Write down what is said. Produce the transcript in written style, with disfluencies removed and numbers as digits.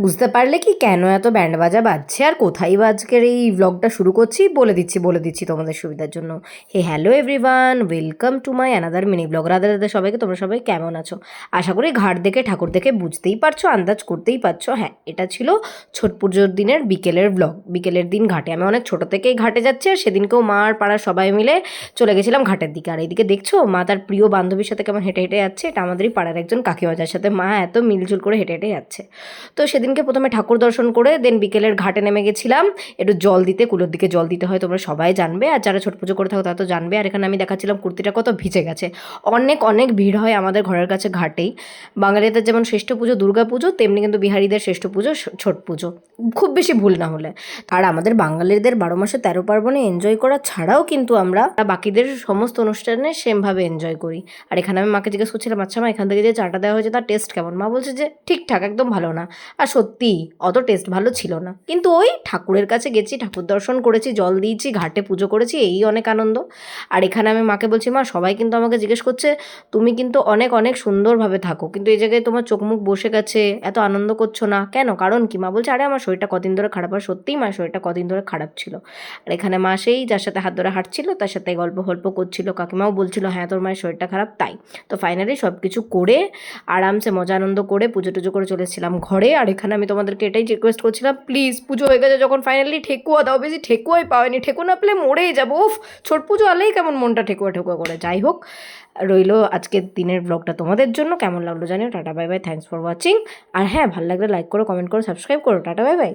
বুঝতে পারলে কি কেন এত ব্যান্ড বাজা বাজছে আর কোথায় বা আজকের এই ব্লগটা শুরু করছি বলে দিচ্ছি তোমাদের সুবিধার জন্য। Hello everyone, welcome to my another mini blog. Radhe Radhe সবাইকে। তোমরা সবাই কেমন আছো? আশা করি ঘাট দেখে ঠাকুর দেখে বুঝতেই পারছো, আন্দাজ করতেই পারছো। হ্যাঁ, এটা ছিল ছট পুজোর দিনের বিকেলের ব্লগ। বিকেলের দিন ঘাটে আমি অনেক ছোট থেকেই ঘাটে যাচ্ছি, আর সেদিনকেও মা আর পাড়ার সবাই মিলে চলে গেছিলাম ঘাটের দিকে। আর এইদিকে দেখছো মা তার প্রিয় বান্ধবীর সাথে কেমন হেঁটে হেঁটে যাচ্ছে। এটা আমাদেরই পাড়ার একজন কাকিমা, যার সাথে মা এত মিলজুল করে হেঁটে হেঁটে যাচ্ছে। তো সেদিনকে প্রথমে ঠাকুর দর্শন করে দেন বিকেলের ঘাটে নেমে গেছিলাম একটু জল দিতে। কুলোর দিকে জল দিতে হয়, তোমরা সবাই জানবে, আর যারা ছট পুজো করে থাকো তারা তো জানবে। আর এখানে আমি দেখাচ্ছিলাম কুর্তিটা কত ভিজে গেছে। অনেক অনেক ভিড় হয় আমাদের ঘরের কাছে ঘাটেই। বাঙালিদের যেমন শ্রেষ্ঠ পুজো দুর্গা পুজো, তেমনি কিন্তু বিহারিদের শ্রেষ্ঠ পুজো ছট পুজো, খুব বেশি ভুল না হলে। আর আমাদের বাঙালিদের 12 মাসে 13 পার্বণে এনজয় করা ছাড়াও কিন্তু আমরা বাকিদের সমস্ত অনুষ্ঠানে সেমভাবে এনজয় করি। আর এখানে আমি মাকে জিজ্ঞেস করছিলাম, আচ্ছা মা, এখান থেকে যে চাটা দেওয়া হয়েছে তার টেস্ট কেমন? মা বলছে যে ঠিকঠাক, একদম ভালো না। আর সত্যি অত টেস্ট ভালো ছিল না, কিন্তু ওই ঠাকুরের কাছে গেছি, ঠাকুর দর্শন করেছি, জল দিয়েছি, ঘাটে পুজো করেছি, এই অনেক আনন্দ। আর এখানে আমি মাকে বলছি, মা সবাই কিন্তু আমাকে জিজ্ঞেস করছে তুমি কিন্তু অনেক অনেক সুন্দরভাবে থাকো, কিন্তু এই জায়গায় তোমার চোখ মুখ বসে গেছে, এত আনন্দ করছো না কেন? কারণ কি? মা বলছে, আরে আমার শরীরটা কদিন ধরে খারাপ। আর সত্যিই মা শরীরটা কদিন ধরে খারাপ ছিল। আর এখানে মা সেই যার সাথে হাত ধরে হাঁটছিল তার সাথে গল্প গল্প করছিল। কাকিমাও বলছিল হ্যাঁ তোর মায়ের শরীরটা খারাপ তাই। তো ফাইনালি সব কিছু করে আরামসে মজা আনন্দ করে পুজো টুজো করে চলেছিলাম ঘরে। আর এখানে আমি তোমাদেরকে এটাই রিকোয়েস্ট করছিলাম, প্লিজ পুজো হয়ে গেছে যখন ফাইনালি ঠেকুয়া দাও। বেশি ঠেকুয়াই পাওয়ানি, ঠেকুয়া না পেলে মরেই যাবো। উফ, ছোট পুজো আলেই কেমন মনটা ঠেকুয়া ঠেকুয়া করে। যাই হোক, রইলো আজকের দিনের ব্লগটা তোমাদের জন্য। কেমন লাগলো জানিও। টাটা bye bye, thanks for watching. আর হ্যাঁ, ভালো লাগলে লাইক করো, কমেন্ট করো, সাবস্ক্রাইব করো। টাটা বাই বাই।